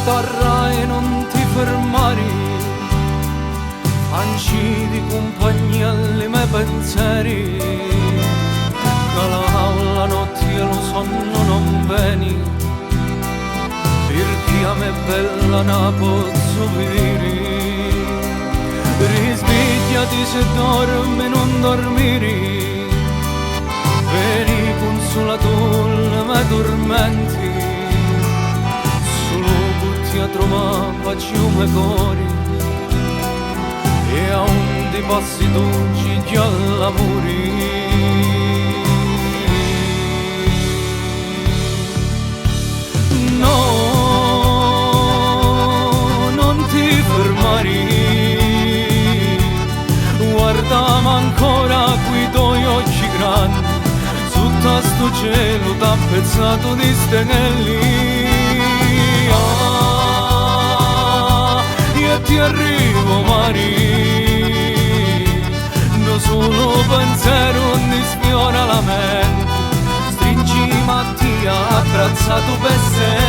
chitarra e non ti fermare, anzi di compagnia alle miei pensieri, che la notte e lo sonno non vieni, perché a me bella non posso vedere. Risvegliati se dormi e non dormire, vieni consolatore ma tormenti, solo butti a trovare pace come cori, e a onde passi tu ci all'amore. No, non ti fermare, guardami ancora qui tuoi occhi grandi, sotto sto cielo tappezzato di stelle. Io ti arrivo Mari, no solo pensiero mi sfiora la mente, stringi Mattia abbracciato per sempre.